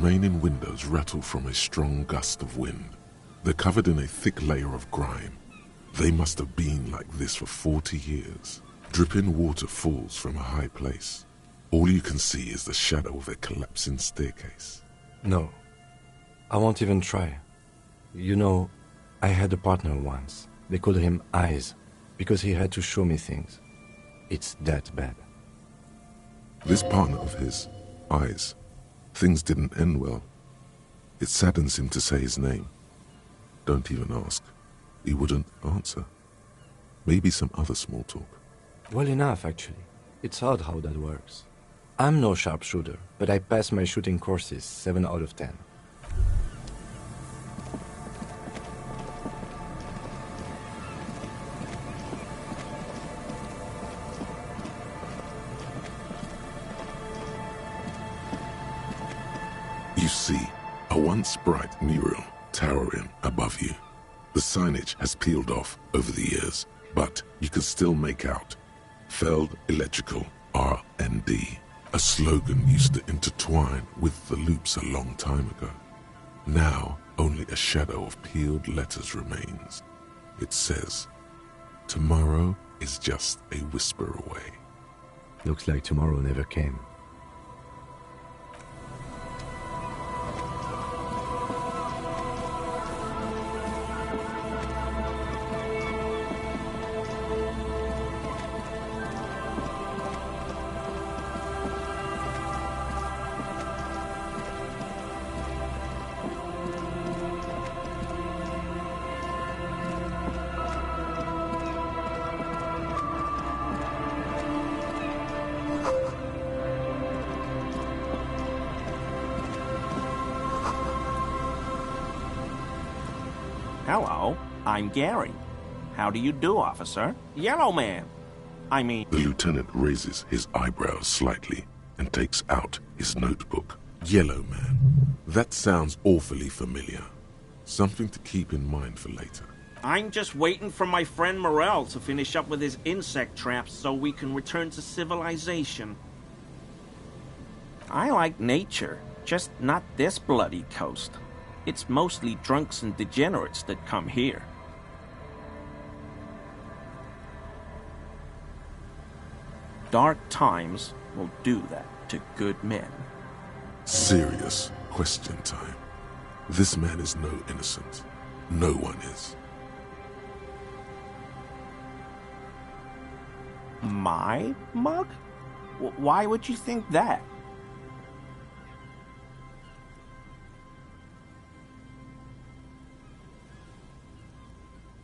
remaining windows rattle from a strong gust of wind. They're covered in a thick layer of grime. They must have been like this for 40 years. Dripping water falls from a high place. All you can see is the shadow of a collapsing staircase. No, I won't even try. You know, I had a partner once. They called him Eyes, because he had to show me things. It's that bad. This partner of his, Eyes, things didn't end well. It saddens him to say his name. Don't even ask. He wouldn't answer. Maybe some other small talk. Well enough, actually. It's odd how that works. I'm no sharpshooter, but I passed my shooting courses 7 out of 10. You see a once bright mural towering above you. The signage has peeled off over the years, but you can still make out Feld Electrical R&D. A slogan used to intertwine with the loops a long time ago. Now, only a shadow of peeled letters remains. It says, "Tomorrow is just a whisper away." Looks like tomorrow never came. Hello, I'm Gary. How do you do, officer? Yellow Man. The lieutenant raises his eyebrows slightly and takes out his notebook. Yellow Man. That sounds awfully familiar. Something to keep in mind for later. I'm just waiting for my friend Morel to finish up with his insect traps so we can return to civilization. I like nature, just not this bloody coast. It's mostly drunks and degenerates that come here. Dark times will do that to good men. Serious question time. This man is no innocent. No one is. My mug? Why would you think that?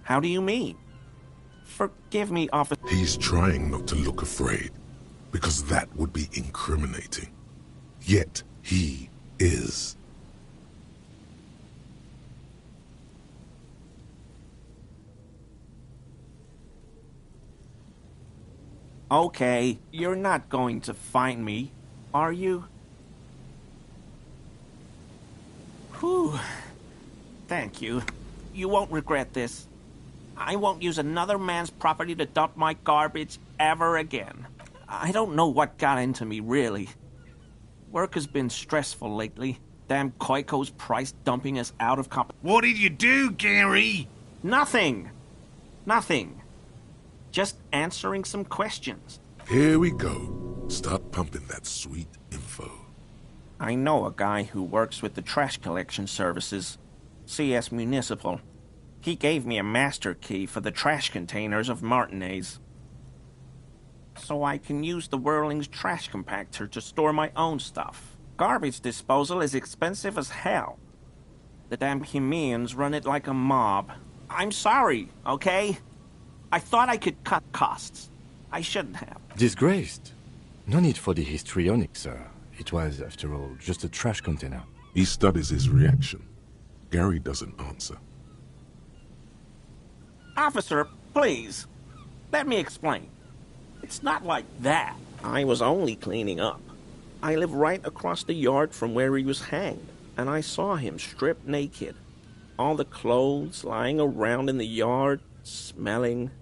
How do you mean? Forgive me, officer. He's trying not to look afraid, because that would be incriminating. Yet he is. Okay, you're not going to find me, are you? Whew. Thank you. You won't regret this. I won't use another man's property to dump my garbage ever again. I don't know what got into me, really. Work has been stressful lately. Damn Koiko's price dumping us out of comp— What did you do, Gary? Nothing. Nothing. Just answering some questions. Here we go. Start pumping that sweet info. I know a guy who works with the trash collection services, CS Municipal. He gave me a master key for the trash containers of Martinez, so I can use the Whirling's trash compactor to store my own stuff. Garbage disposal is expensive as hell. The damn Hemians run it like a mob. I'm sorry, okay? I thought I could cut costs. I shouldn't have. Disgraced. No need for the histrionic, sir. It was, after all, just a trash container. He studies his reaction. Gary doesn't answer. Officer, please. Let me explain. It's not like that. I was only cleaning up. I live right across the yard from where he was hanged, and I saw him stripped naked. All the clothes lying around in the yard, smelling.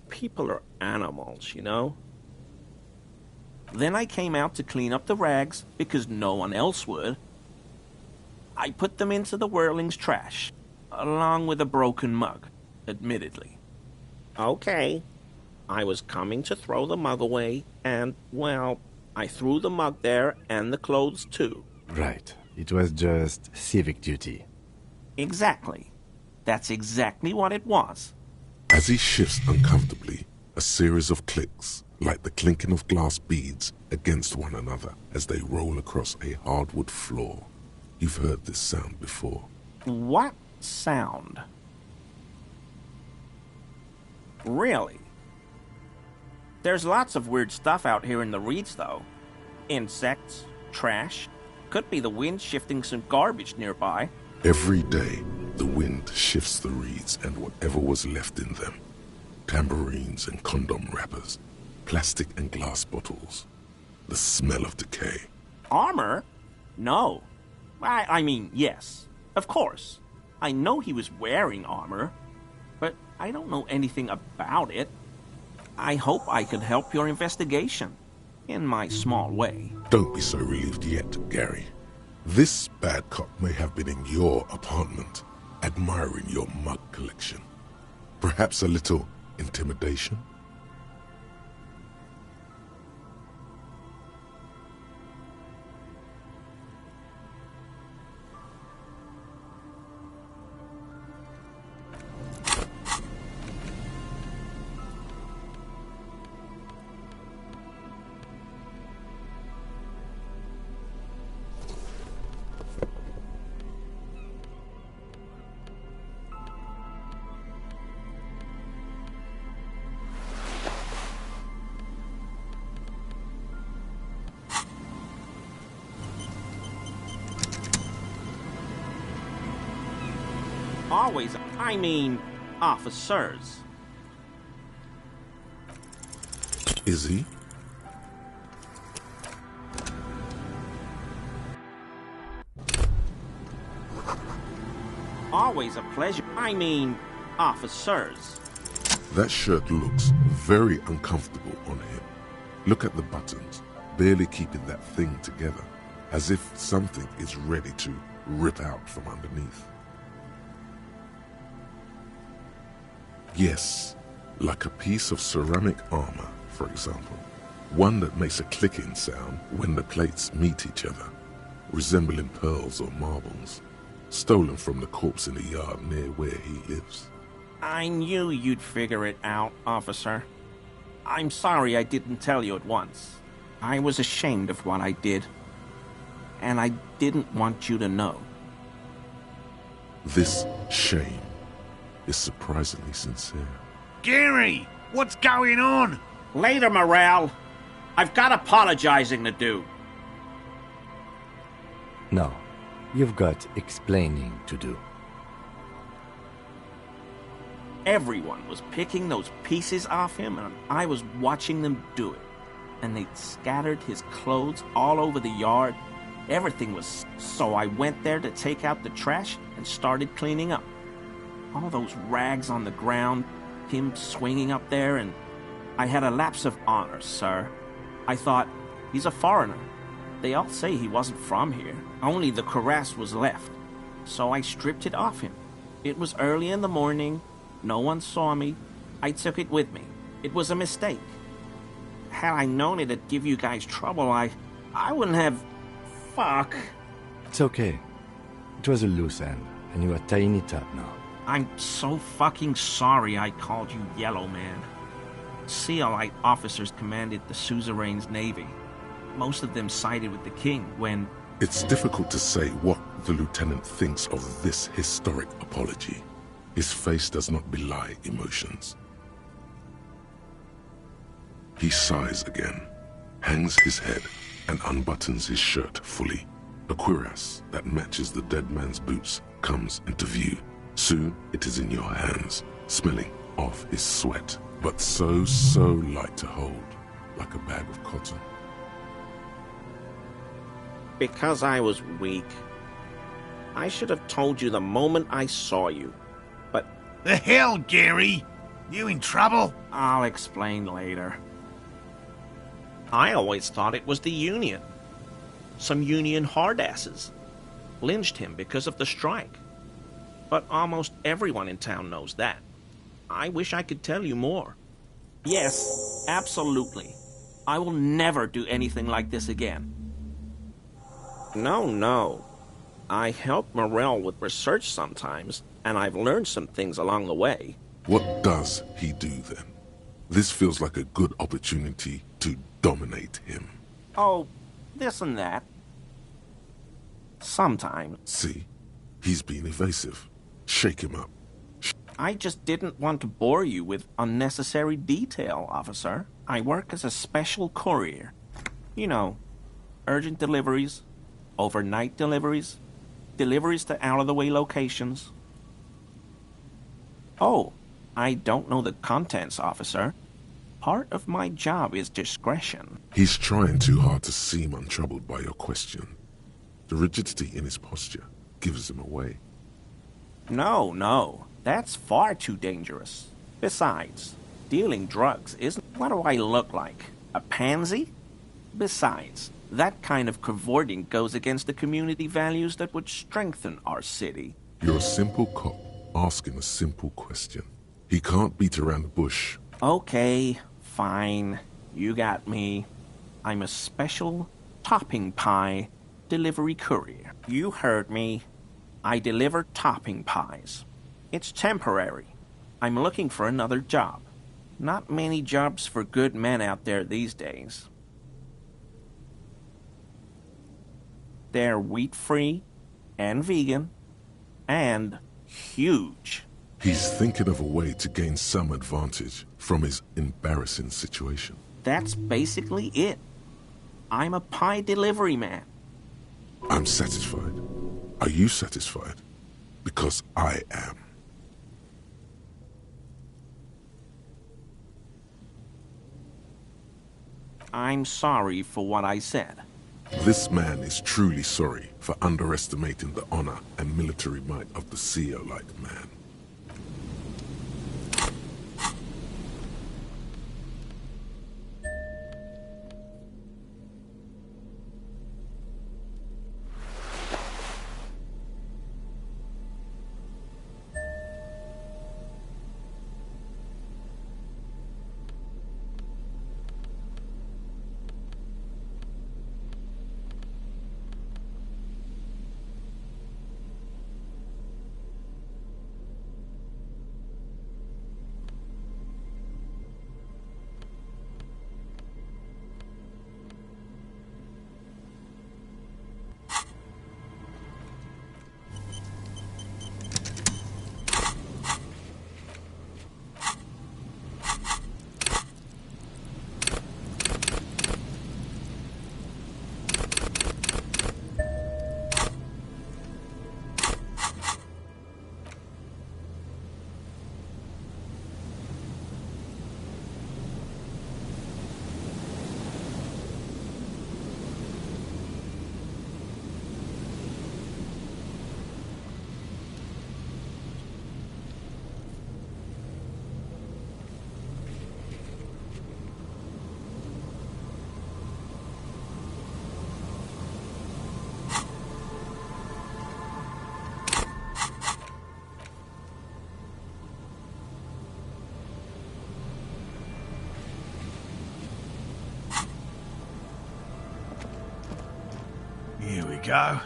People are animals, you know? Then I came out to clean up the rags because no one else would. I put them into the Whirling's trash, along with a broken mug, admittedly. Okay. I was coming to throw the mug away, and, well, I threw the mug there and the clothes too. Right. It was just civic duty. Exactly. That's exactly what it was. As he shifts uncomfortably, a series of clicks, like the clinking of glass beads against one another as they roll across a hardwood floor. You've heard this sound before. What sound? Really? There's lots of weird stuff out here in the reeds, though. Insects, trash. Could be the wind shifting some garbage nearby. Every day, the wind shifts the reeds and whatever was left in them. Tambourines and condom wrappers, plastic and glass bottles. The smell of decay. Armor? No. I mean, yes. Of course. I know he was wearing armor, but I don't know anything about it. I hope I could help your investigation, in my small way. Don't be so relieved yet, Gary. This bad cop may have been in your apartment, admiring your mug collection. Perhaps a little intimidation? Always, I mean, officers. Is he? Always a pleasure. I mean, officers. That shirt looks very uncomfortable on him. Look at the buttons, barely keeping that thing together, as if something is ready to rip out from underneath. Yes, like a piece of ceramic armor, for example. One that makes a clicking sound when the plates meet each other, resembling pearls or marbles, stolen from the corpse in the yard near where he lives. I knew you'd figure it out, officer. I'm sorry I didn't tell you at once. I was ashamed of what I did, and I didn't want you to know. This shame is surprisingly sincere. Gary, what's going on? Later, Morale. I've got apologizing to do. No, you've got explaining to do. Everyone was picking those pieces off him, and I was watching them do it. And they'd scattered his clothes all over the yard. Everything was... So I went there to take out the trash and started cleaning up. All those rags on the ground, him swinging up there, and I had a lapse of honor, sir. I thought, he's a foreigner. They all say he wasn't from here. Only the cuirass was left. So I stripped it off him. It was early in the morning. No one saw me. I took it with me. It was a mistake. Had I known it'd give you guys trouble, I wouldn't have... Fuck. It's okay. It was a loose end, and you are tying it up now. I'm so fucking sorry I called you Yellow Man. CLI officers commanded the suzerain's navy. Most of them sided with the king when... It's difficult to say what the lieutenant thinks of this historic apology. His face does not belie emotions. He sighs again, hangs his head, and unbuttons his shirt fully. A cuirass that matches the dead man's boots comes into view. Soon it is in your hands, smelling of his sweat, but so light to hold, like a bag of cotton. Because I was weak. I should have told you the moment I saw you. But... The hell, Gary? You in trouble? I'll explain later. I always thought it was the Union. Some Union hardasses. lynched him because of the strike. But almost everyone in town knows that. I wish I could tell you more. Yes, absolutely. I will never do anything like this again. No. I help Morell with research sometimes, and I've learned some things along the way. What does he do then? This feels like a good opportunity to dominate him. Oh, this and that. Sometimes. See? He's being evasive. Shake him up. I just didn't want to bore you with unnecessary detail, officer. I work as a special courier. You know, urgent deliveries, overnight deliveries, deliveries to out-of-the-way locations. Oh, I don't know the contents, officer. Part of my job is discretion. He's trying too hard to seem untroubled by your question. The rigidity in his posture gives him away. No. That's far too dangerous. Besides, dealing drugs isn't... What do I look like? A pansy? Besides, that kind of cavorting goes against the community values that would strengthen our city. You're a simple cop asking a simple question. He can't beat around the bush. Okay, fine. You got me. I'm a special topping pie delivery courier. You heard me. I deliver topping pies. It's temporary. I'm looking for another job. Not many jobs for good men out there these days. They're wheat-free and vegan and huge. He's thinking of a way to gain some advantage from his embarrassing situation. That's basically it. I'm a pie delivery man. I'm satisfied. Are you satisfied? Because I am. I'm sorry for what I said. This man is truly sorry for underestimating the honor and military might of the CEO-like man. Here we go.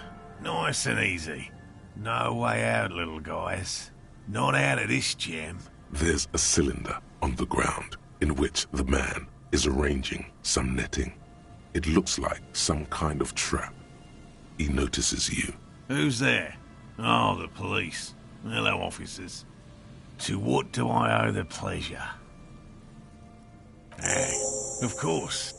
Nice and easy. No way out, little guys. Not out of this jam. There's a cylinder on the ground in which the man is arranging some netting. It looks like some kind of trap. He notices you. Who's there? Oh, the police. Hello, officers. To what do I owe the pleasure? Of course.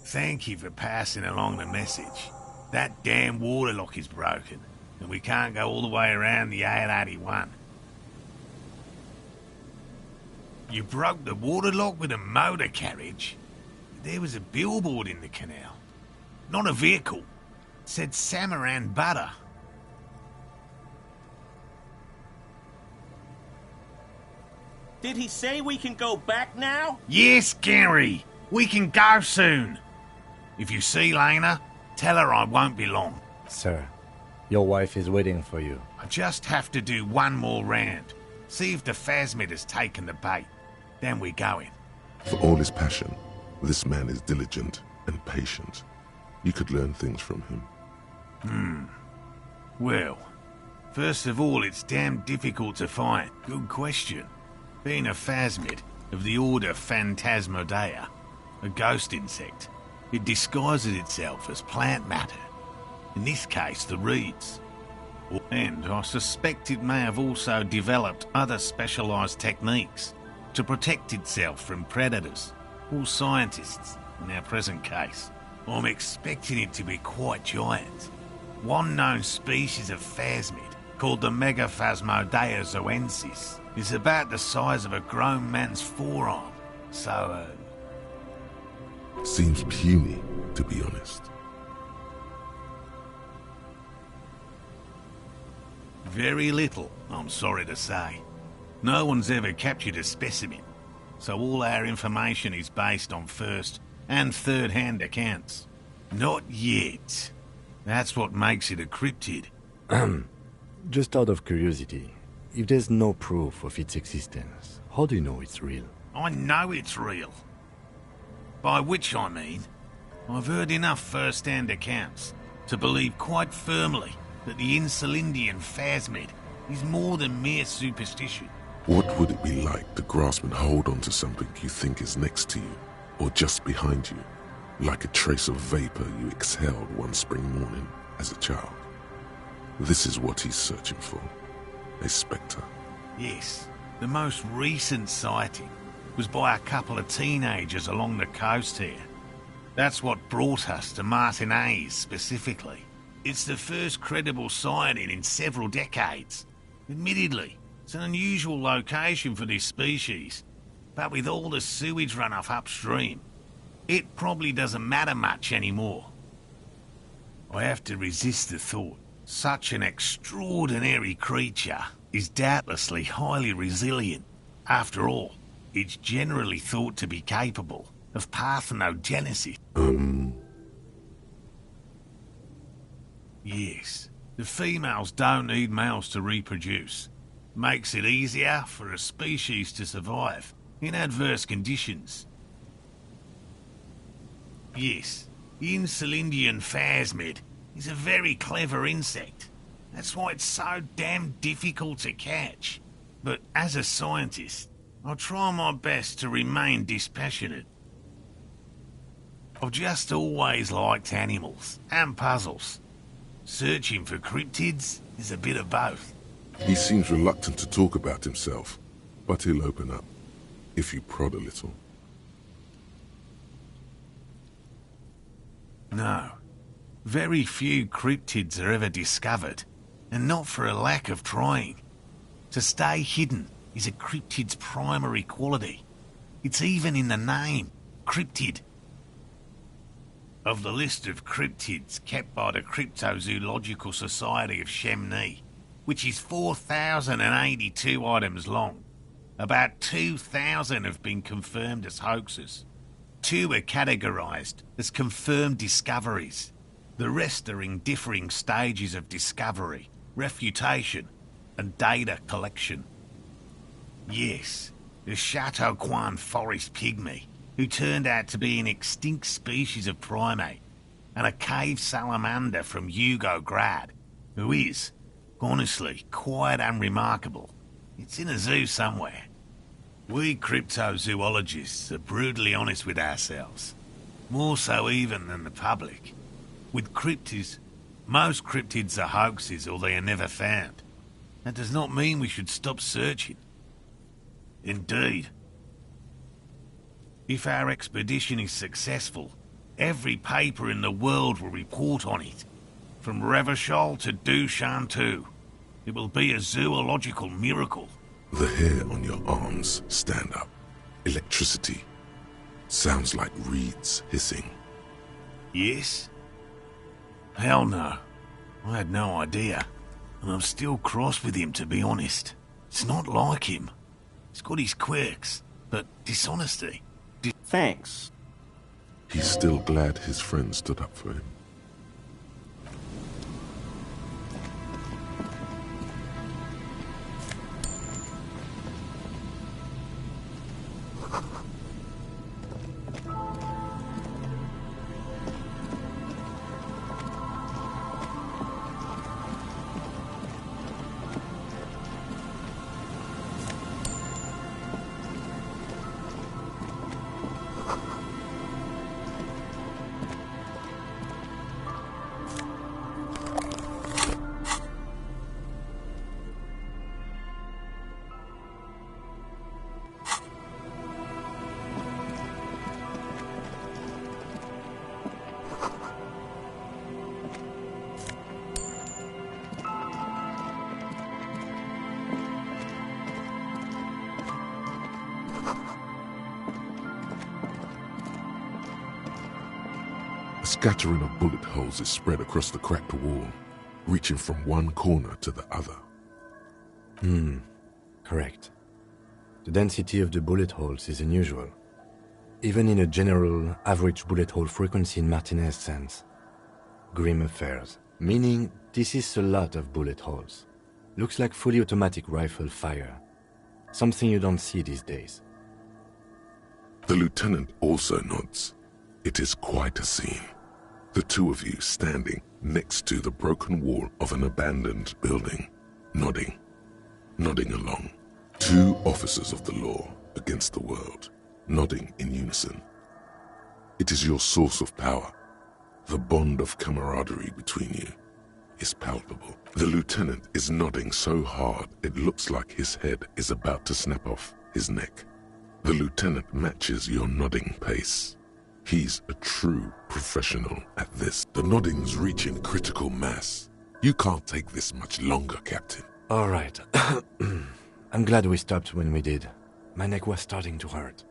Thank you for passing along the message. That damn water lock is broken, and we can't go all the way around the A81. You broke the water lock with a motor carriage? There was a billboard in the canal. Not a vehicle. It said Samaran Butter. Did he say we can go back now? Yes, Gary. We can go soon. If you see Lena, tell her I won't be long. Sir, Your wife is waiting for you. I just have to do one more round. See if the Phasmid has taken the bait. Then we're going. For all his passion, this man is diligent and patient. You could learn things from him. Well, first of all, it's damn difficult to find. Good question. Being a Phasmid of the order Phantasmodea, a ghost insect, it disguises itself as plant matter. In this case, the reeds. And I suspect it may have also developed other specialised techniques to protect itself from predators, or scientists, in our present case. I'm expecting it to be quite giant. One known species of Phasmid, called the Megaphasmodea zoensis, is about the size of a grown man's forearm. So, Seems puny, to be honest. very little, I'm sorry to say. No one's ever captured a specimen, so all our information is based on first and third-hand accounts. Not yet. That's what makes it a cryptid. Just out of curiosity, if there's no proof of its existence, how do you know it's real? I know it's real. By which I mean, I've heard enough first-hand accounts to believe quite firmly that the Insulindian Phasmid is more than mere superstition. What would it be like to grasp and hold onto something you think is next to you, or just behind you, like a trace of vapor you exhaled one spring morning as a child? This is what he's searching for. A spectre. Yes, the most recent sighting was by a couple of teenagers along the coast here. That's what brought us to Martinez specifically. It's the first credible sighting in several decades. Admittedly, it's an unusual location for this species, but with all the sewage runoff upstream, it probably doesn't matter much anymore. I have to resist the thought. Such an extraordinary creature is doubtlessly highly resilient. After all, it's generally thought to be capable of parthenogenesis. Yes, the females don't need males to reproduce. Makes it easier for a species to survive in adverse conditions. Yes, the Insulindian Phasmid is a very clever insect. That's why it's so damn difficult to catch. But as a scientist, I'll try my best to remain dispassionate. I've just always liked animals and puzzles. Searching for cryptids is a bit of both. He seems reluctant to talk about himself, but he'll open up, if you prod a little. No. Very few cryptids are ever discovered, and not for a lack of trying. To stay hidden is a cryptid's primary quality. It's even in the name, cryptid. Of the list of cryptids kept by the Cryptozoological Society of Chemnee, which is 4,082 items long, about 2,000 have been confirmed as hoaxes. 2 are categorized as confirmed discoveries. The rest are in differing stages of discovery, refutation, and data collection. Yes, the Chateauquan forest pygmy, who turned out to be an extinct species of primate, and a cave salamander from Yugograd, who is, honestly, quite unremarkable. It's in a zoo somewhere. We cryptozoologists are brutally honest with ourselves, more so even than the public. With cryptids, most cryptids are hoaxes or they are never found. That does not mean we should stop searching. Indeed. If our expedition is successful, every paper in the world will report on it. From Revachol to Dushantu. It will be a zoological miracle. The hair on your arms stand up. Electricity. Sounds like reeds hissing. Yes? Hell no. I had no idea. And I'm still cross with him, to be honest. It's not like him. He's got his quirks, but dishonesty. Thanks. He's still glad his friend stood up for him. scattering of bullet holes is spread across the cracked wall, reaching from one corner to the other. Correct. The density of the bullet holes is unusual, even in a general average bullet hole frequency in Martinez sense. Grim affairs, meaning this is a lot of bullet holes. Looks like fully automatic rifle fire. Something you don't see these days. The lieutenant also nods. It is quite a scene. The two of you standing next to the broken wall of an abandoned building, nodding along. Two officers of the law against the world, nodding in unison. It is your source of power. The bond of camaraderie between you is palpable. The lieutenant is nodding so hard it looks like his head is about to snap off his neck. The lieutenant matches your nodding pace. He's a true professional at this. The nodding's reaching critical mass. You can't take this much longer, Captain. All right. I'm glad we stopped when we did. My neck was starting to hurt.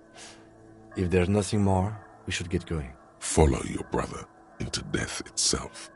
If there's nothing more, we should get going. Follow your brother into death itself.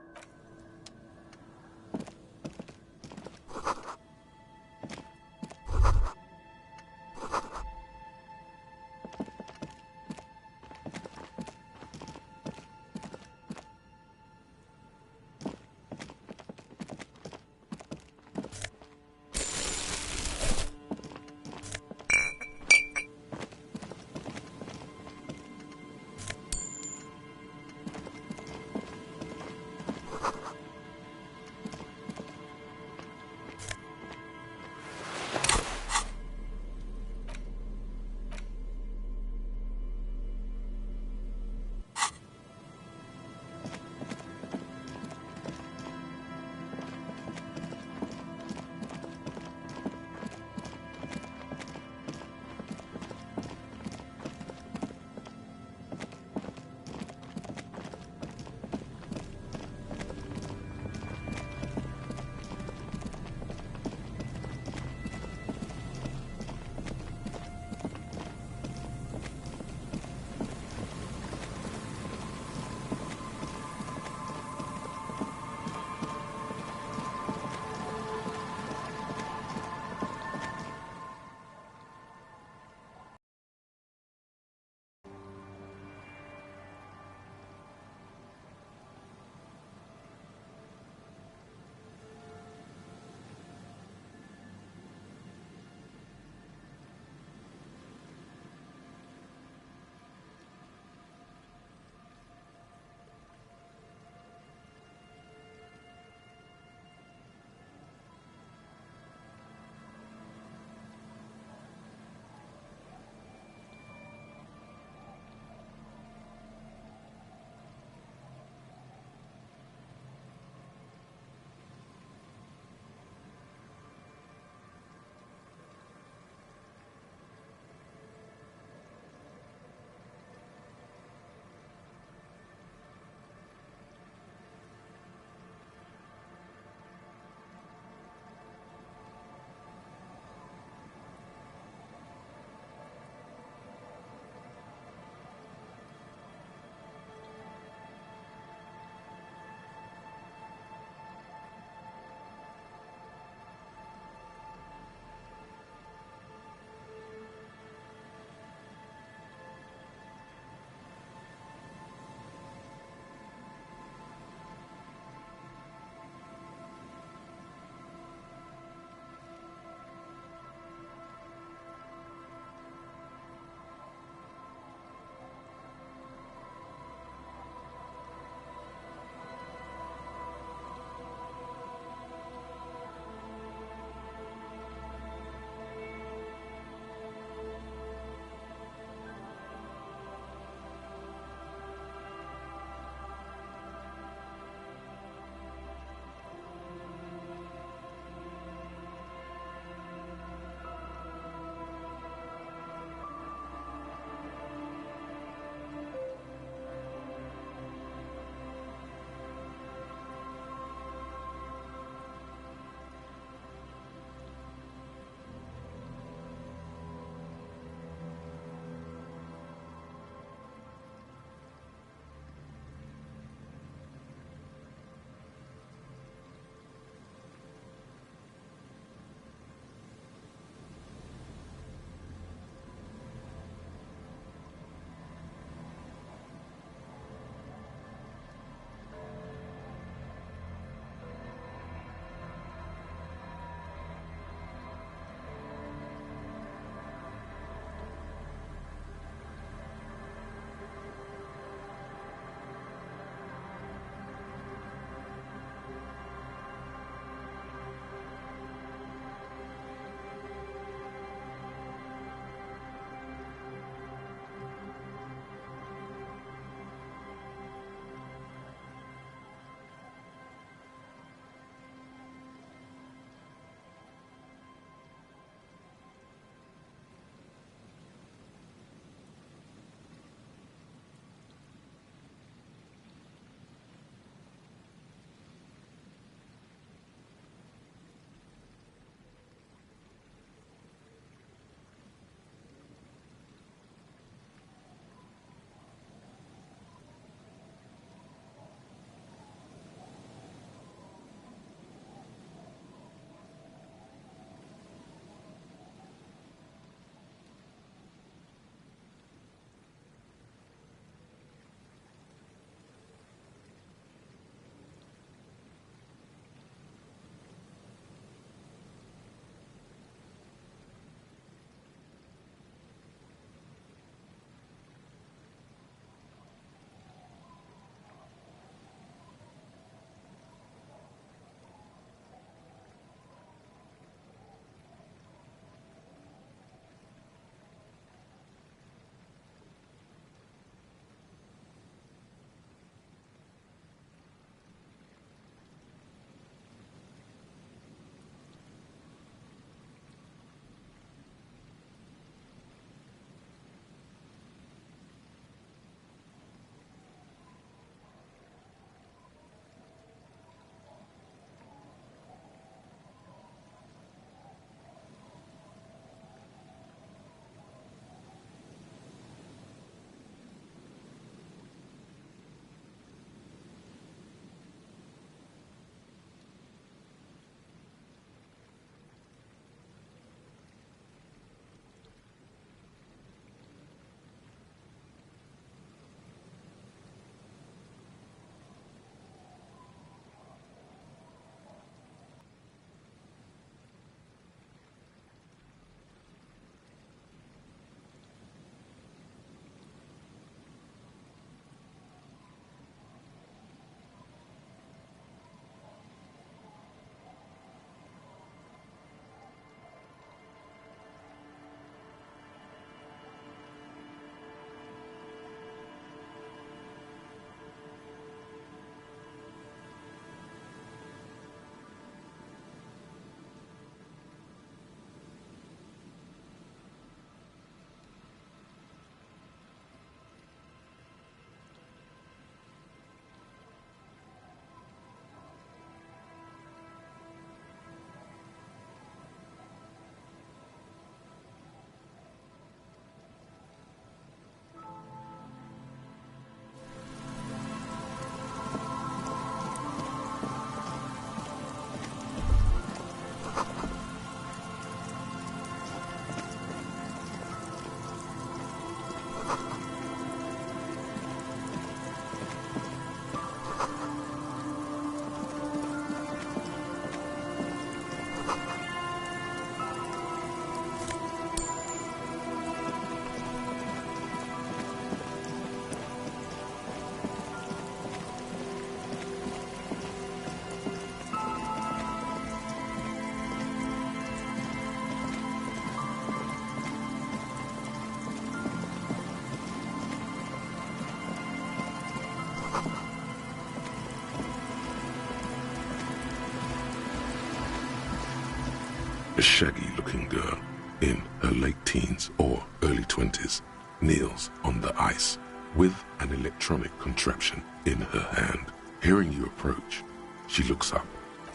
A shaggy-looking girl in her late teens or early 20s kneels on the ice with an electronic contraption in her hand. Hearing you approach, she looks up.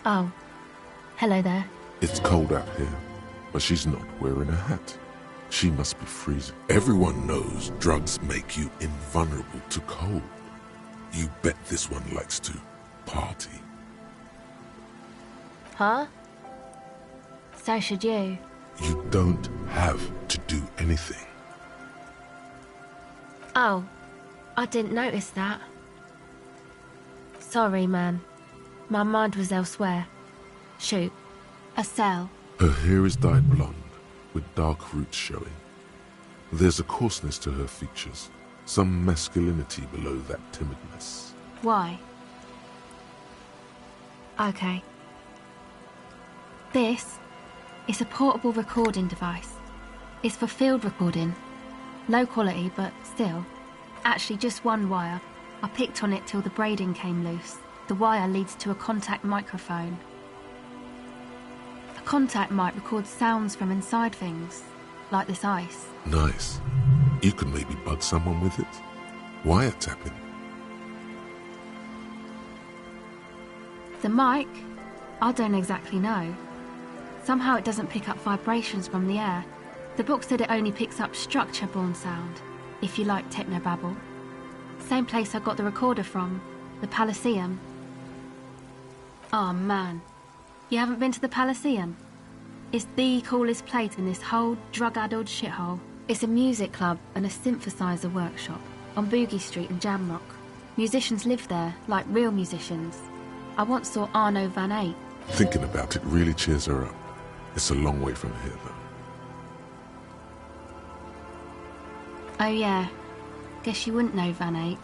Oh, hello there. It's cold out here, but she's not wearing a hat. She must be freezing. Everyone knows drugs make you invulnerable to cold. You bet this one likes to party. Huh? So should you. You don't have to do anything. Oh, I didn't notice that. Sorry, man. My mind was elsewhere. Shoot. A cell. Her hair is dyed blonde, with dark roots showing. There's a coarseness to her features, some masculinity below that timidness. Why? Okay. This is a portable recording device. It's for field recording. Low quality, but still. Actually, just one wire. I picked on it till the braiding came loose. The wire leads to a contact microphone. A contact mic records sounds from inside things, like this ice. Nice. You could maybe bug someone with it. Wiretapping. The mic? I don't exactly know. Somehow it doesn't pick up vibrations from the air. The book said it only picks up structure-borne sound, if you like technobabble. Same place I got the recorder from, the Palaceum. Oh man, you haven't been to the Palaceum? It's the coolest place in this whole drug-addled shithole. It's a music club and a synthesizer workshop on Boogie Street in Jamrock. Musicians live there, like real musicians. I once saw Arno van Eyck. Thinking about it really cheers her up. It's a long way from here, though. Oh yeah, guess you wouldn't know Van Eyck,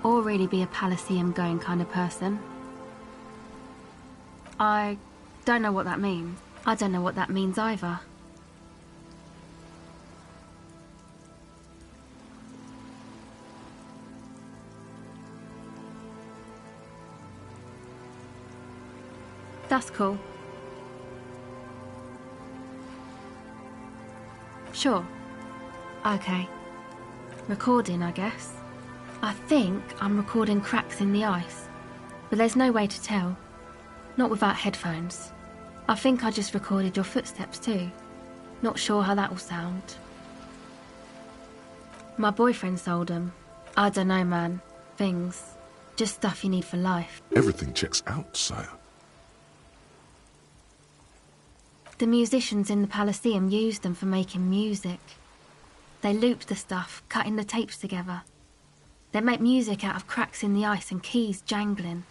or really be a Palaceum-going kind of person. I don't know what that means. I don't know what that means either. That's cool. Sure. Okay. Recording, I guess. I think I'm recording cracks in the ice, but there's no way to tell. Not without headphones. I think I just recorded your footsteps too. Not sure how that will sound. My boyfriend sold them. I don't know, man. Things. Just stuff you need for life. Everything checks out, sire. The musicians in the Palaceum used them for making music. They looped the stuff, cutting the tapes together. They make music out of cracks in the ice and keys jangling.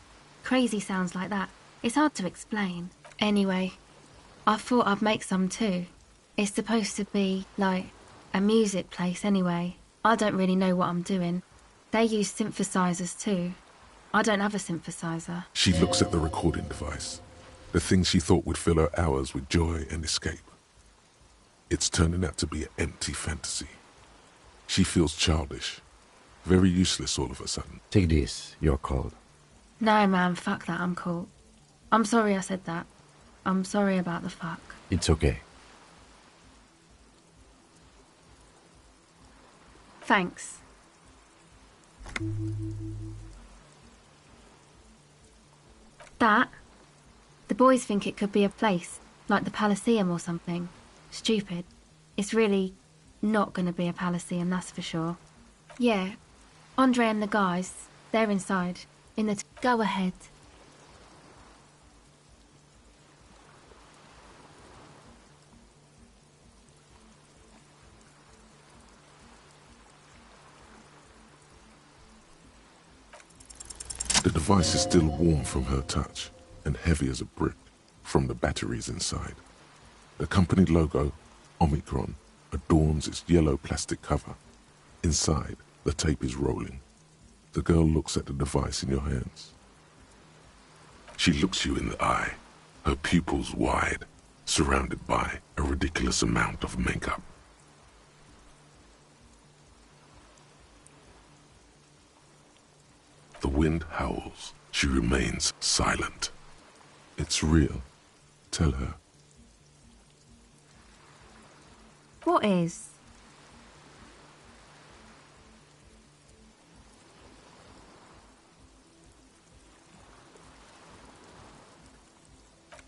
Crazy sounds like that. It's hard to explain. Anyway, I thought I'd make some too. It's supposed to be, like, a music place anyway. I don't really know what I'm doing. They use synthesizers too. I don't have a synthesizer. She looks at the recording device. The thing she thought would fill her hours with joy and escape. It's turning out to be an empty fantasy. She feels childish. Very useless all of a sudden. Take this, you're cold. No, man, fuck that, I'm cool. I'm sorry I said that. I'm sorry about the fuck. It's okay. Thanks. That? The boys think it could be a place, like the Palaceum or something. Stupid. It's really not gonna be a Palaceum, that's for sure. Yeah, Andre and the guys, they're inside. In the... Go ahead. The device is still warm from her touch and heavy as a brick from the batteries inside. The company logo, Omicron, adorns its yellow plastic cover. Inside, the tape is rolling. The girl looks at the device in your hands. She looks you in the eye, her pupils wide, surrounded by a ridiculous amount of makeup. The wind howls. She remains silent. It's real. Tell her. What is?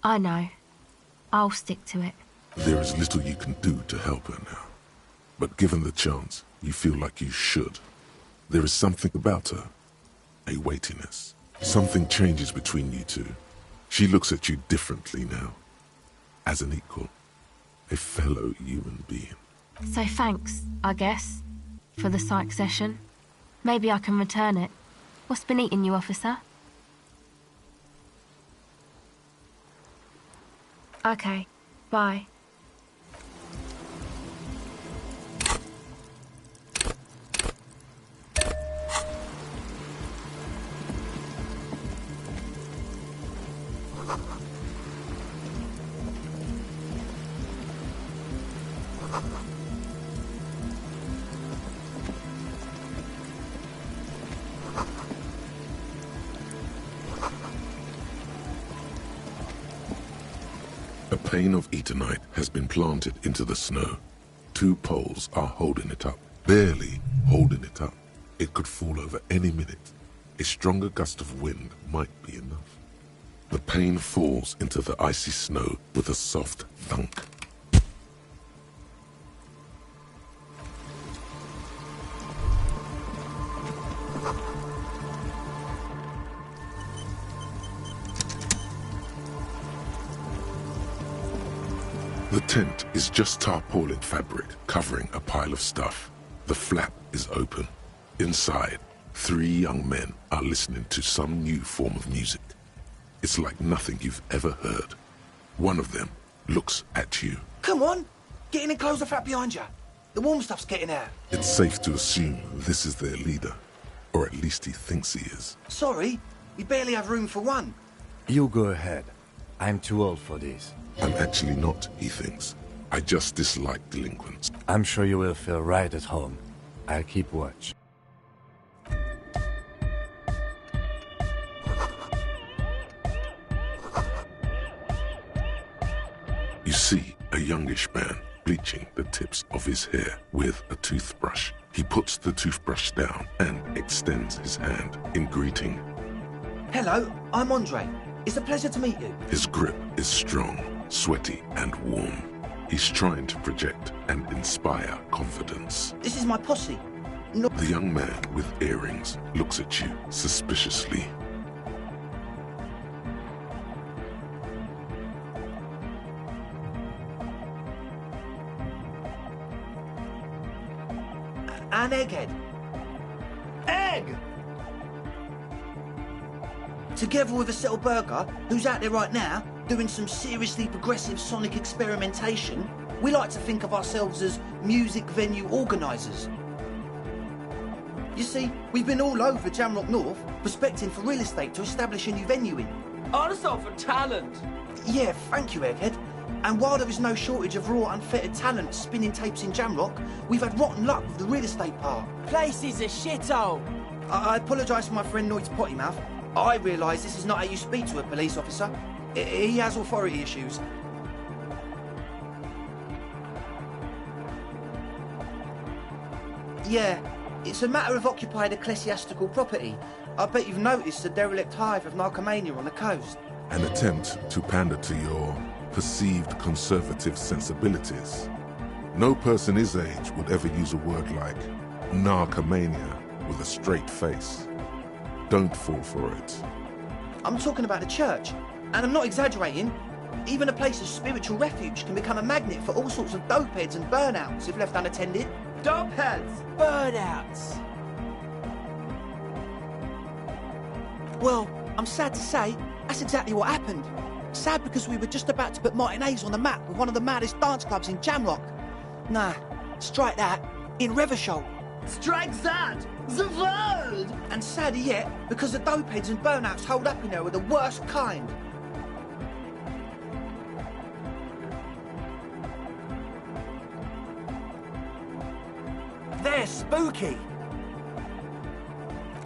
I know. I'll stick to it. There is little you can do to help her now. But given the chance, you feel like you should. There is something about her. A weightiness. Something changes between you two. She looks at you differently now. As an equal. A fellow human being. So thanks, I guess, for the psych session. Maybe I can return it. What's been eating you, officer? Okay, bye. A pane of Eternite has been planted into the snow. 2 poles are holding it up. Barely holding it up. It could fall over any minute. A stronger gust of wind might be enough. The pane falls into the icy snow with a soft thunk. The tent is just tarpaulin fabric covering a pile of stuff. The flap is open. Inside, 3 young men are listening to some new form of music. It's like nothing you've ever heard. One of them looks at you. Come on! Get in and close the flap behind you. The warm stuff's getting out. It's safe to assume this is their leader. Or at least he thinks he is. Sorry, we barely have room for one. You go ahead. I'm too old for this. I'm actually not, he thinks. I just dislike delinquents. I'm sure you will feel right at home. I'll keep watch. You see a youngish man bleaching the tips of his hair with a toothbrush. He puts the toothbrush down and extends his hand in greeting. Hello, I'm Andre. It's a pleasure to meet you. His grip is strong, sweaty and warm. He's trying to project and inspire confidence. This is my posse. No. The young man with earrings looks at you suspiciously. An egghead. Egg! Together with a Settle Burger, who's out there right now, doing some seriously progressive sonic experimentation, we like to think of ourselves as music venue organisers. You see, we've been all over Jamrock North, prospecting for real estate to establish a new venue in. Also for talent. Yeah, thank you, Egghead. And while there is no shortage of raw, unfettered talent spinning tapes in Jamrock, we've had rotten luck with the real estate part. Place is a shithole. I apologise for my friend Noid's potty mouth. I realise this is not how you speak to a police officer. He has authority issues. Yeah, it's a matter of occupied ecclesiastical property. I bet you've noticed the derelict hive of narcomania on the coast. An attempt to pander to your perceived conservative sensibilities. No person his age would ever use a word like narcomania with a straight face. Don't fall for it. I'm talking about the church, and I'm not exaggerating. Even a place of spiritual refuge can become a magnet for all sorts of dopeheads and burnouts if left unattended. Dopeheads. Burnouts. Well, I'm sad to say, that's exactly what happened. Sad because we were just about to put Martinez on the map with one of the maddest dance clubs in Jamrock. Nah, strike that, in Reversholt. Strike that! The word! And sadder yet, because the dopeheads and burnouts holed up in there are the worst kind. They're spooky.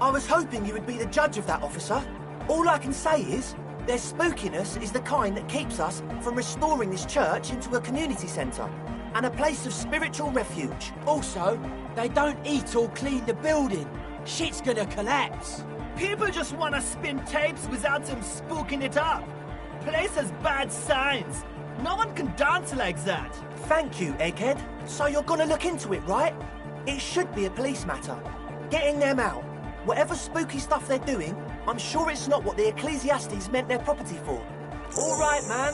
I was hoping you would be the judge of that, officer. All I can say is, their spookiness is the kind that keeps us from restoring this church into a community centre. and a place of spiritual refuge. Also, they don't eat or clean the building. Shit's gonna collapse. People just want to spin tapes without them spooking it up. Place has bad signs. No one can dance like that. Thank you, Egghead. So you're gonna look into it, right? It should be a police matter. Getting them out. Whatever spooky stuff they're doing, I'm sure it's not what the Ecclesiastes meant their property for. All right, man.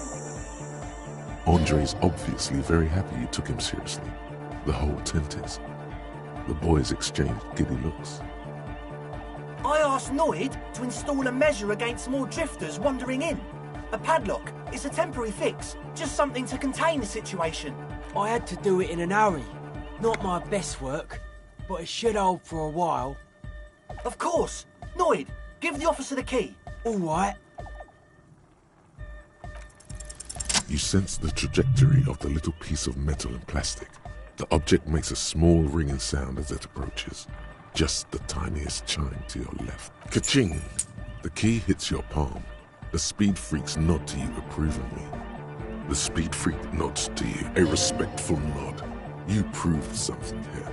Andre's obviously very happy you took him seriously. The whole tent is. The boys exchanged giddy looks. I asked Noid to install a measure against more drifters wandering in. A padlock. It's a temporary fix. Just something to contain the situation. I had to do it in an hurry. Not my best work, but it should hold for a while. Of course. Noid, give the officer the key. All right. You sense the trajectory of the little piece of metal and plastic. The object makes a small ringing sound as it approaches. Just the tiniest chime to your left. Ka-ching! The key hits your palm. The speed freaks nod to you approvingly. The speed freak nods to you, a respectful nod. You proved something here.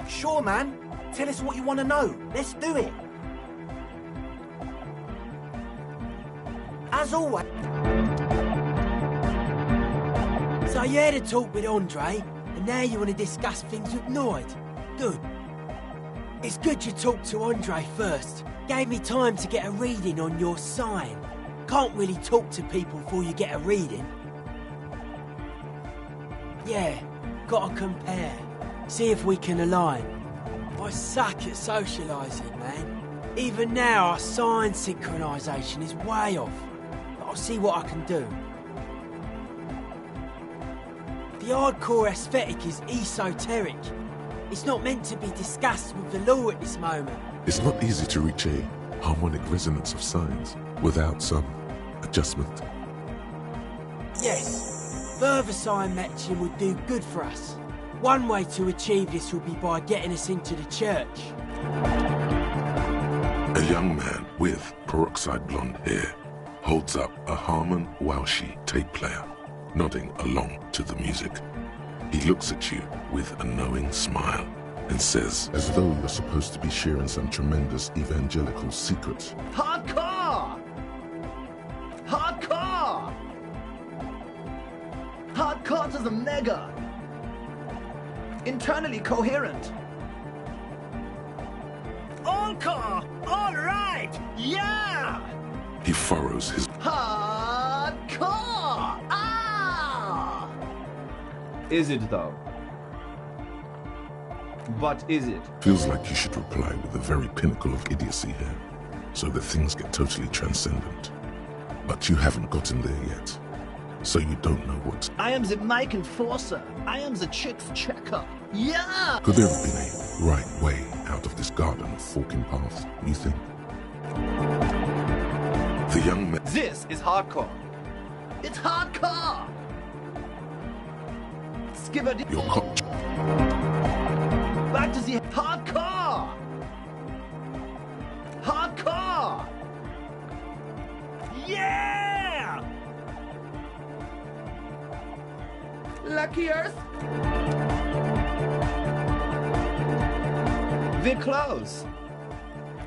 Sure, man. Tell us what you want to know. Let's do it. As always. So you had a talk with Andre, and now you want to discuss things with Noid. Good. It's good you talked to Andre first. Gave me time to get a reading on your sign. Can't really talk to people before you get a reading. Yeah, gotta compare. See if we can align. I suck at socialising, man. Even now, our sign synchronisation is way off. But I'll see what I can do. The hardcore aesthetic is esoteric. It's not meant to be discussed with the law at this moment. It's not easy to reach a harmonic resonance of signs without some adjustment. Yes, further sign matching would do good for us. One way to achieve this would be by getting us into the church. A young man with peroxide blonde hair holds up a Harman Walshi tape player, nodding along to the music. He looks at you with a knowing smile and says, as though you're supposed to be sharing some tremendous evangelical secrets. Hardcore! Hardcore! Hardcore to the mega! Internally coherent. Encore! All right! Yeah! He furrows his... Hardcore! Ah! Is it though? But is it? Feels like you should reply with the very pinnacle of idiocy here, so that things get totally transcendent. But you haven't gotten there yet, so you don't know what... I am the mic enforcer. I am the chick's checker. Yeah! Could there have been a right way out of this garden of forking paths, you think? The young man... This is hardcore. It's hardcore! Skibberdy... Your cock... Back to the hardcore! Hardcore! Yeah! Lucky Earth? We're close.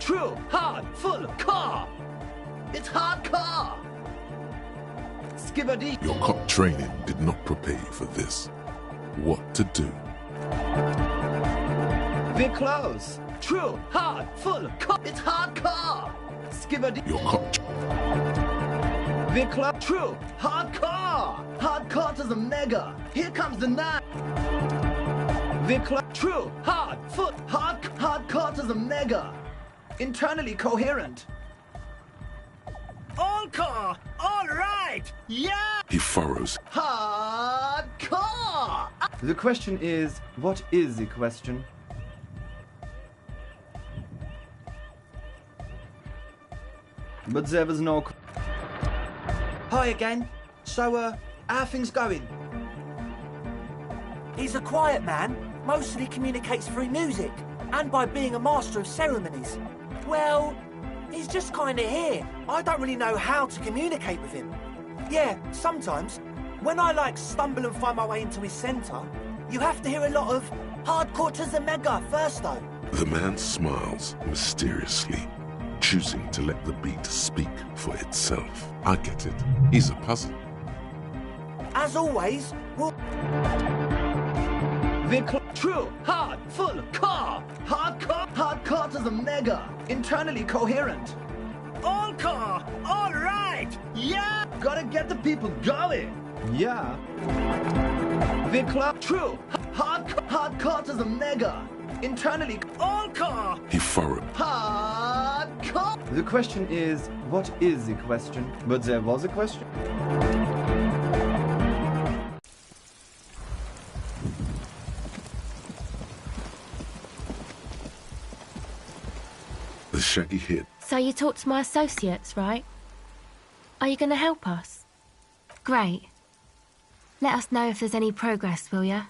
True, hard, full, car! It's hardcore! Skibberdy... Your cop training did not prepare you for this. What to do? We're close. True, hard, full, car! It's hardcore! Skibberdy... Your cop... We're close. True, hardcore! Hardcore to the mega! Here comes the nine! We're close. True, hard, full, hardcore to the mega! Internally coherent. Encore! All right! Yeah! He furrows. Hardcore! The question is, what is the question? But there was no... Hi again. So, how are things going? He's a quiet man. Mostly communicates through music and by being a master of ceremonies. Well, he's just kind of here. I don't really know how to communicate with him. Yeah, sometimes. when I stumble and find my way into his centre, you have to hear a lot of hardcore to the mega first though. The man smiles mysteriously, choosing to let the beat speak for itself. I get it. He's a puzzle. As always, we'll... True, hard, full, car. Hardcore to the mega. Internally coherent. All car, all right, yeah! Gotta get the people going. Yeah. True, hardcore to the mega. Internally All car! He furrowed. hardcore. The question is, what is the question? But there was a question. The shaggy hit. So you talked to my associates, right? Are you going to help us? Great. Let us know if there's any progress, will ya?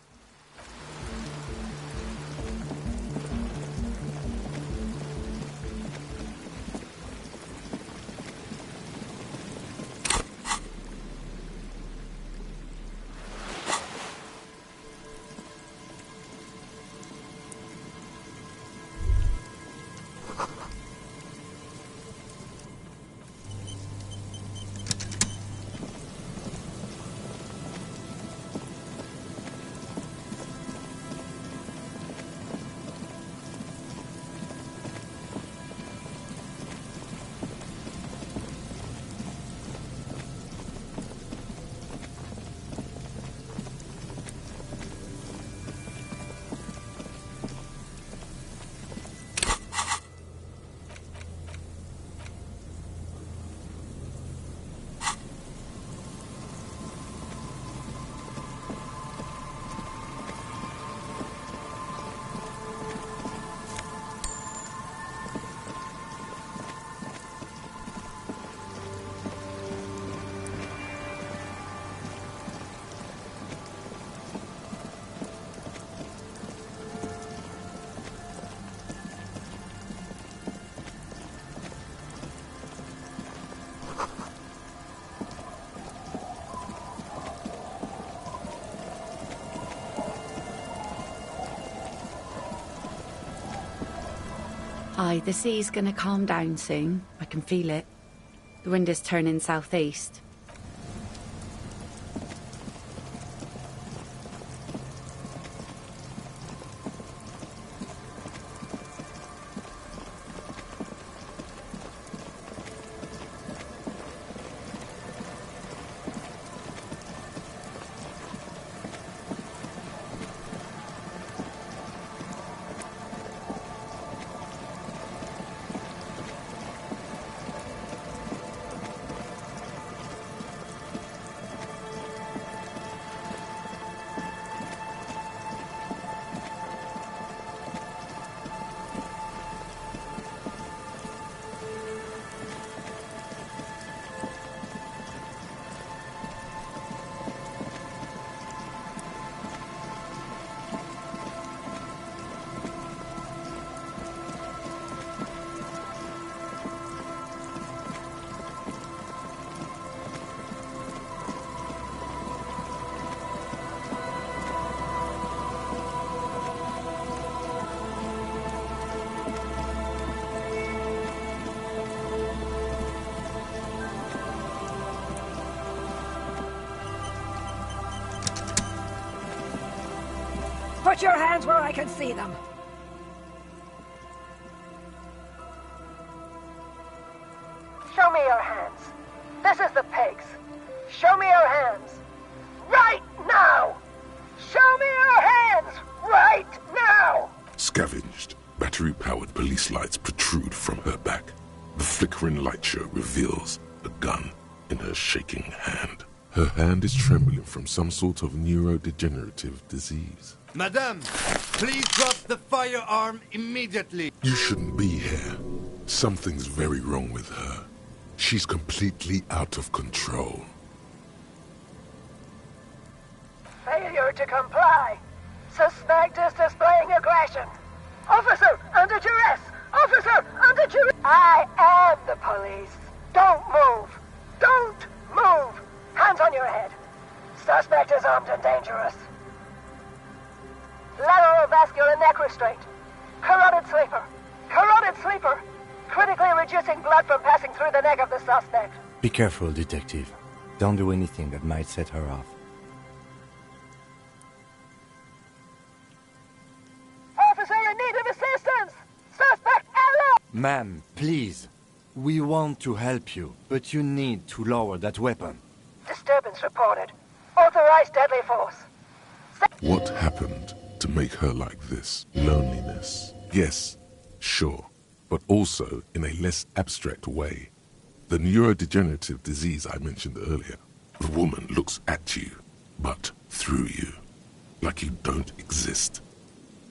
Aye, the sea's gonna calm down soon. I can feel it. The wind is turning southeast. Put your hands where I can see them. Show me your hands. This is the pigs. Show me your hands. Right now! Show me your hands! Right now! Scavenged, battery-powered police lights protrude from her back. The flickering light show reveals a gun in her shaking hand. Her hand is trembling from some sort of neurodegenerative disease. Madame, please drop the firearm immediately. You shouldn't be here. Something's very wrong with her. She's completely out of control. Failure to comply. Suspect is displaying aggression. Officer, under duress! Officer, under duress! I am the police. Don't move. Don't move. Hands on your head. Suspect is armed and dangerous. Lateral vascular neck restraint. Carotid sleeper. Carotid sleeper. Critically reducing blood from passing through the neck of the suspect. Be careful, detective. Don't do anything that might set her off. Officer in need of assistance! Suspect alert! Ma'am, please. We want to help you, but you need to lower that weapon. Disturbance reported. Authorized deadly force. What happened to make her like this? Loneliness. Yes, sure, but also in a less abstract way. The neurodegenerative disease I mentioned earlier. The woman looks at you, but through you, like you don't exist.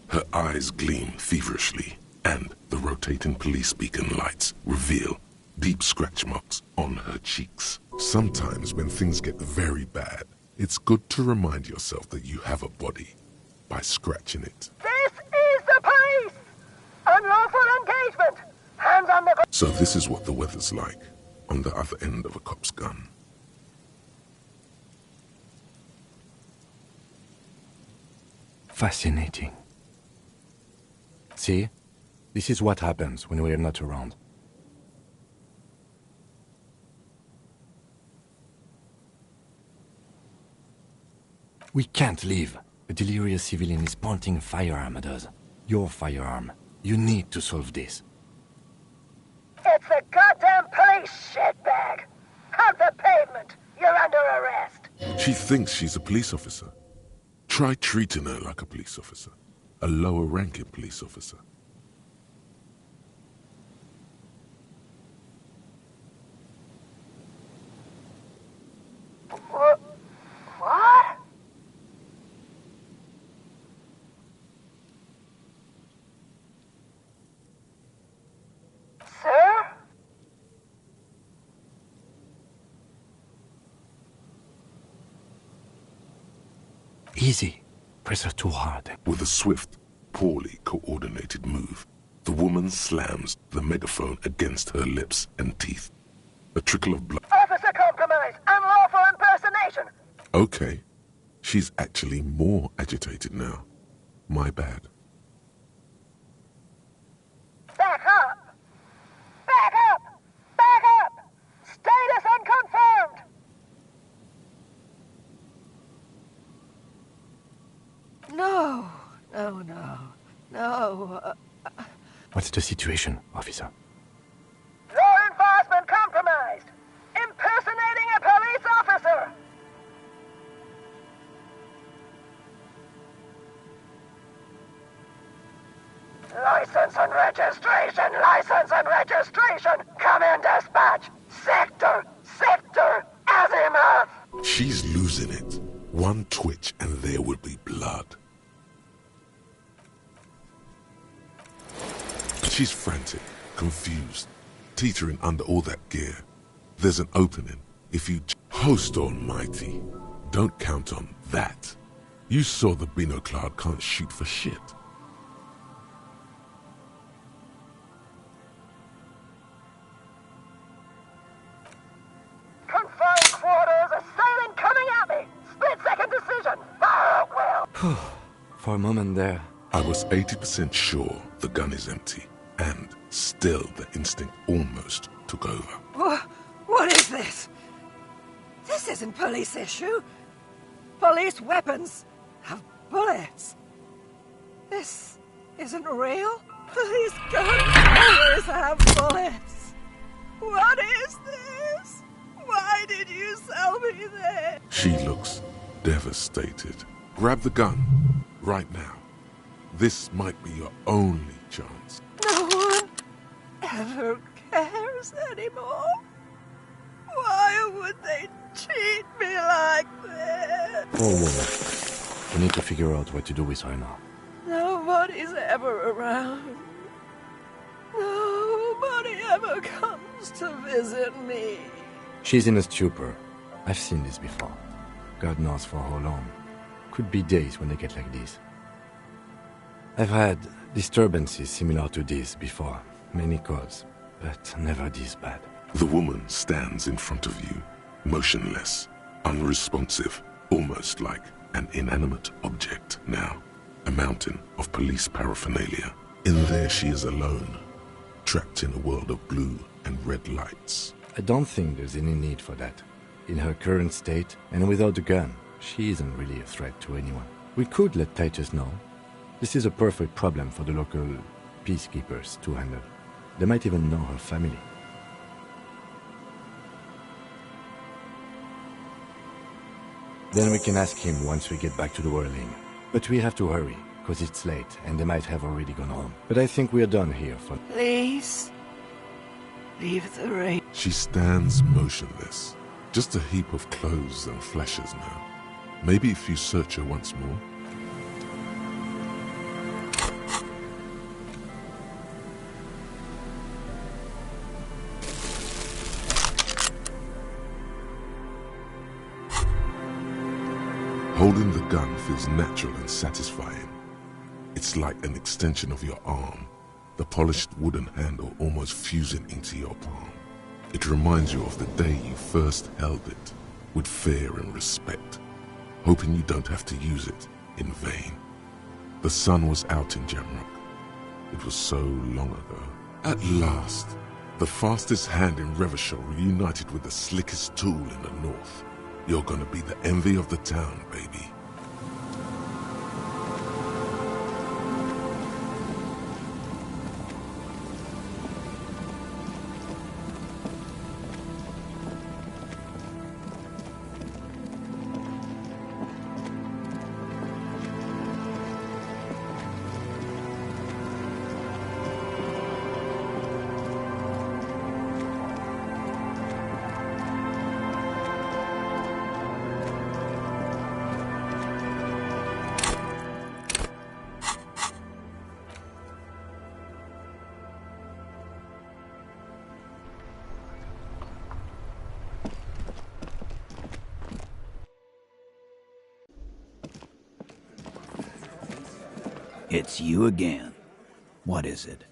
Her eyes gleam feverishly, and the rotating police beacon lights reveal deep scratch marks on her cheeks. Sometimes when things get very bad, it's good to remind yourself that you have a body by scratching it. This is the police! Unlawful engagement! Hands on the... So this is what the weather's like on the other end of a cop's gun. Fascinating. See? This is what happens when we're not around. We can't leave. A delirious civilian is pointing a firearm at us. Your firearm. You need to solve this. It's a goddamn police shitbag! Have the pavement! You're under arrest! She thinks she's a police officer. Try treating her like a police officer. A lower-ranking police officer. What? Sir? Easy. Press her too hard. With a swift, poorly coordinated move, the woman slams the megaphone against her lips and teeth. A trickle of blood. Officer compromise! Unlawful impersonation! Okay. She's actually more agitated now. My bad. Back up! Back up! Back up! Status unconfirmed! No. No. What's the situation, officer? Law enforcement compromised! Impersonating a police officer! License and registration! Come in, dispatch! Sector! Azimuth! She's losing it. One twitch and there will be blood. She's frantic, confused, teetering under all that gear. There's an opening. If you... Host almighty, don't count on that. You saw the Binoclad can't shoot for shit. Confined quarters, assailant coming at me! Split-second decision, fire at will! For a moment there... I was 80% sure the gun is empty, and still the instinct almost took over. What is this? This isn't police issue. Police weapons have bullets. This isn't real. Police guns always have bullets. What is this? Why did you sell me this? She looks devastated. Grab the gun, right now. This might be your only chance. No one ever cares anymore. Why would they treat me like this? Oh, we need to figure out what to do with her now. Nobody's ever around. Nobody ever comes to visit me. She's in a stupor. I've seen this before. God knows for how long. Could be days when they get like this. I've had disturbances similar to this before. Many calls, but never this bad. The woman stands in front of you, motionless, unresponsive, almost like an inanimate object now. A mountain of police paraphernalia. In there she is alone, trapped in a world of blue and red lights. I don't think there's any need for that. In her current state, and without a gun, she isn't really a threat to anyone. We could let Titus know. This is a perfect problem for the local peacekeepers to handle. They might even know her family. Then we can ask him once we get back to the whirling. But we have to hurry, because it's late, and they might have already gone home. But I think we're done here for... Please, leave the ring. She stands motionless, just a heap of clothes and fleshes now. Maybe if you search her once more. Holding the gun feels natural and satisfying. It's like an extension of your arm, the polished wooden handle almost fusing into your palm. It reminds you of the day you first held it, with fear and respect, hoping you don't have to use it in vain. The sun was out in Jamrock. It was so long ago. At last, the fastest hand in Revachol reunited with the slickest tool in the north. You're gonna be the envy of the town, baby. It's you again. What is it?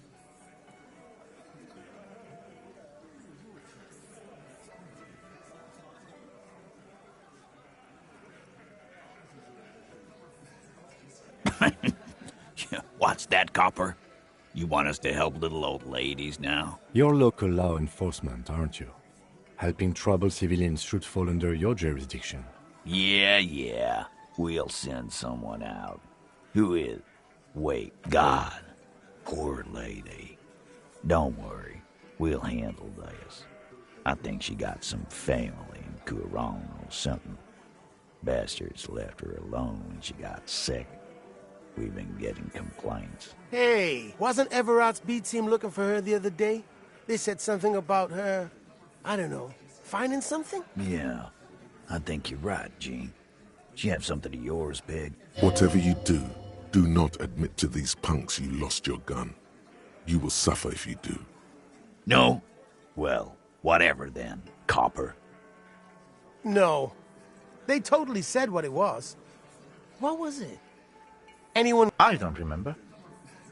What's that, Copper? You want us to help little old ladies now? You're local law enforcement, aren't you? Helping troubled civilians should fall under your jurisdiction. Yeah. We'll send someone out. Who is? Wait, God. Poor lady. Don't worry. We'll handle this. I think she got some family in Courant or something. Bastards left her alone when she got sick. We've been getting complaints. Hey, wasn't Everard's B team looking for her the other day? They said something about her, I don't know, finding something? Yeah, I think you're right, Gene. She have something of yours, Pig. Whatever you do, do not admit to these punks you lost your gun. You will suffer if you do. No? Well, whatever then, Copper. No. They totally said what it was. What was it? Anyone? I don't remember.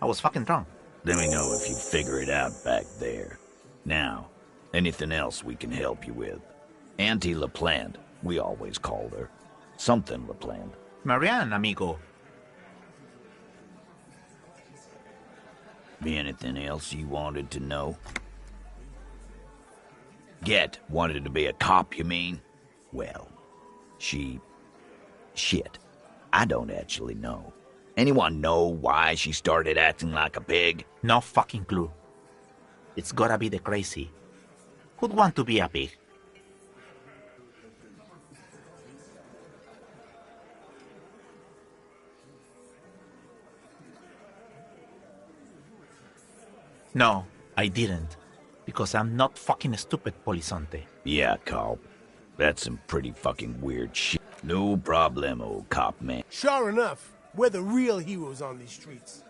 I was fucking drunk. Let me know if you figure it out back there. Now, anything else we can help you with? Auntie LaPlante, we always called her. Something LaPlante. Marianne, amigo. Be anything else you wanted to know? Get wanted to be a cop, you mean? Well, shit. I don't actually know. Anyone know why she started acting like a pig? No fucking clue. It's gotta be the crazy. Who'd want to be a pig? No, I didn't. Because I'm not fucking stupid, Polizonte. Yeah, cop. That's some pretty fucking weird shit. No problemo, cop man. Sure enough, we're the real heroes on these streets.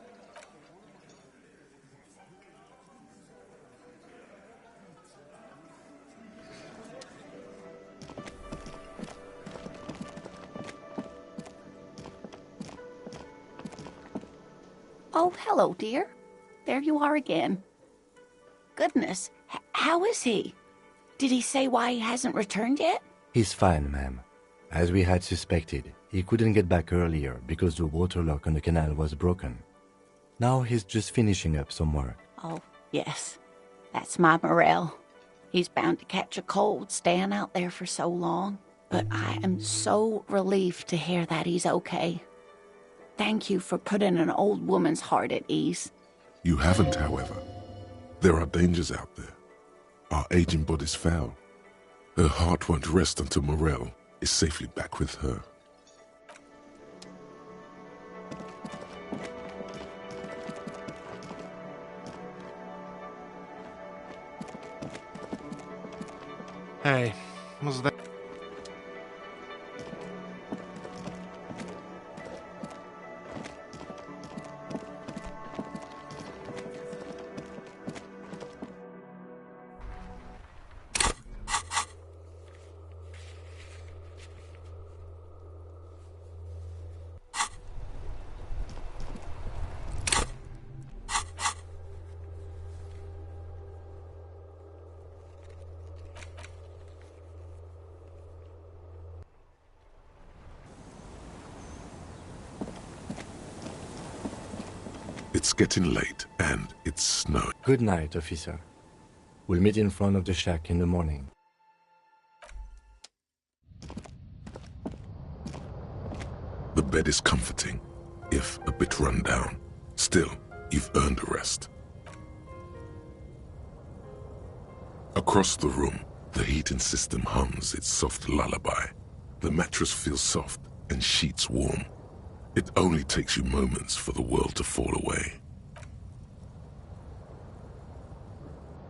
Oh, hello, dear. There you are again. Goodness, how is he? Did he say why he hasn't returned yet? He's fine, ma'am. As we had suspected, he couldn't get back earlier because the water lock on the canal was broken. Now he's just finishing up some work. Oh, yes. That's my Morel. He's bound to catch a cold staying out there for so long. But I am so relieved to hear that he's okay. Thank you for putting an old woman's heart at ease. You haven't, however. There are dangers out there. Our aging body's foul. Her heart won't rest until Morel is safely back with her. Hey, was that... It's getting late, and it's snowing. Good night, officer. We'll meet in front of the shack in the morning. The bed is comforting, if a bit run down. Still, you've earned a rest. Across the room, the heating system hums its soft lullaby. The mattress feels soft and sheets warm. It only takes you moments for the world to fall away.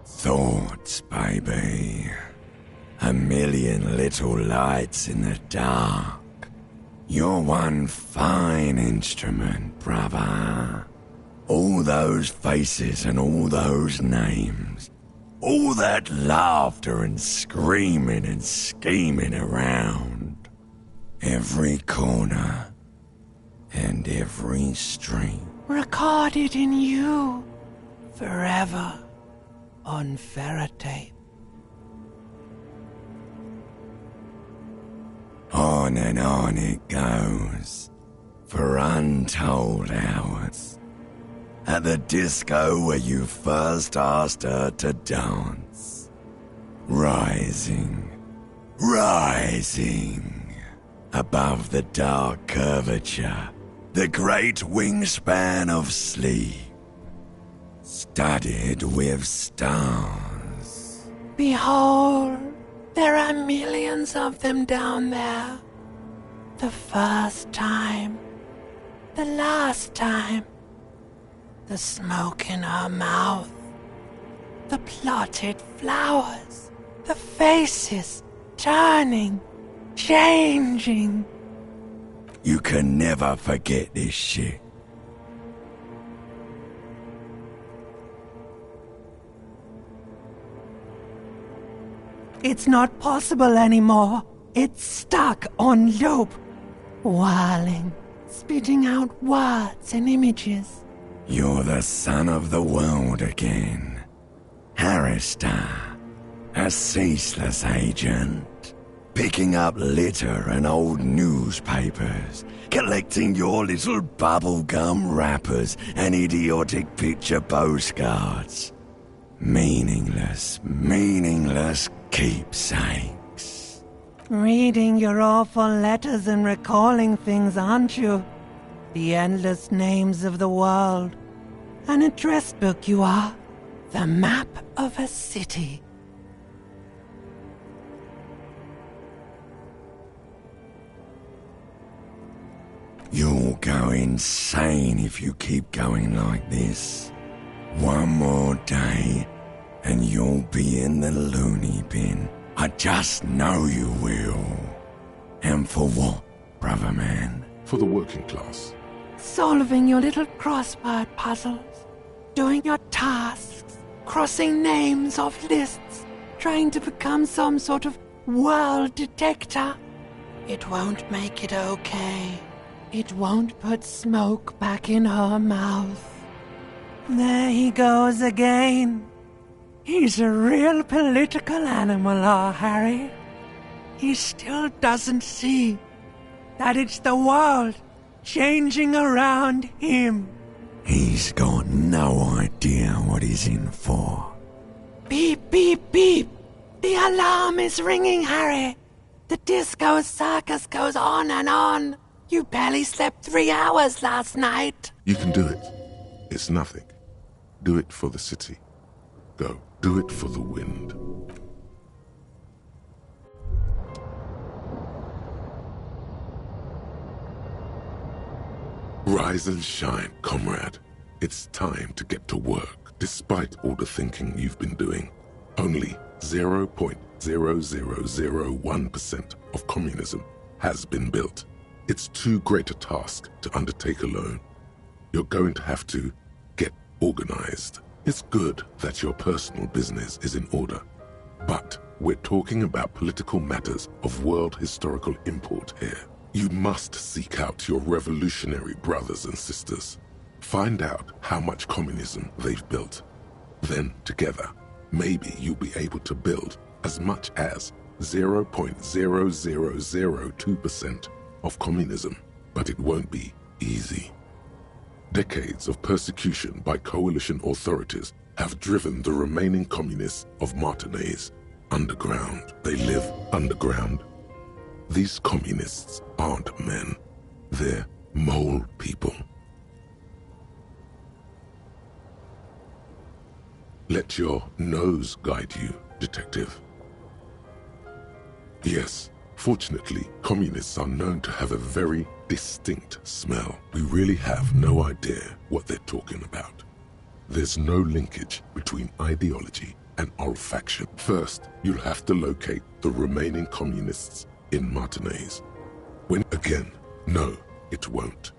Thoughts, baby. A million little lights in the dark. You're one fine instrument, brother. All those faces and all those names. All that laughter and screaming and scheming around. Every corner and every street. Recorded in you, forever, on ferrotape. On and on it goes, for untold hours. At the disco where you first asked her to dance. Rising, rising, above the dark curvature, the great wingspan of sleep, studded with stars. Behold, there are millions of them down there. The first time, the last time, the smoke in her mouth, the plotted flowers, the faces turning, changing. You can never forget this shit. It's not possible anymore. It's stuck on loop, whirling, spitting out words and images. You're the son of the world again. Harristar, a ceaseless agent. Picking up litter and old newspapers, collecting your little bubblegum wrappers and idiotic picture postcards. Meaningless, meaningless keepsakes. Reading your awful letters and recalling things, aren't you? The endless names of the world. An address book you are. The map of a city. You'll go insane if you keep going like this. One more day, and you'll be in the loony bin. I just know you will. And for what, brother man? For the working class. Solving your little crossword puzzles. Doing your tasks. Crossing names off lists. Trying to become some sort of world detector. It won't make it okay. It won't put smoke back in her mouth. There he goes again. He's a real political animal, our Harry. he still doesn't see that it's the world changing around him. He's got no idea what he's in for. Beep, beep, beep. The alarm is ringing, Harry. The disco circus goes on and on. You barely slept 3 hours last night. You can do it. It's nothing. Do it for the city. Go. Do it for the wind. Rise and shine, comrade. It's time to get to work. Despite all the thinking you've been doing, only 0.0001% of communism has been built. It's too great a task to undertake alone. You're going to have to get organized. It's good that your personal business is in order, but we're talking about political matters of world historical import here. You must seek out your revolutionary brothers and sisters. Find out how much communism they've built. Then, together, maybe you'll be able to build as much as 0.0002% of communism, but it won't be easy. Decades of persecution by coalition authorities have driven the remaining communists of Martinaise underground. They live underground. These communists aren't men. They're mole people. Let your nose guide you, detective. Yes, fortunately, communists are known to have a very distinct smell. We really have no idea what they're talking about. There's no linkage between ideology and olfaction. First, you'll have to locate the remaining communists in Martinaise. Again, no, it won't.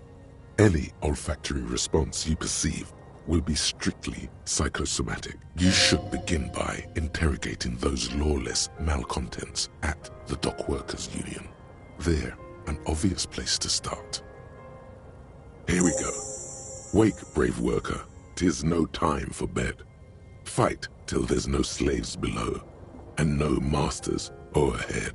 Any olfactory response you perceive will be strictly psychosomatic. You should begin by interrogating those lawless malcontents at the Dock Workers Union. They're an obvious place to start. Here we go. Wake, brave worker. 'Tis no time for bed. Fight till there's no slaves below, and no masters o'erhead.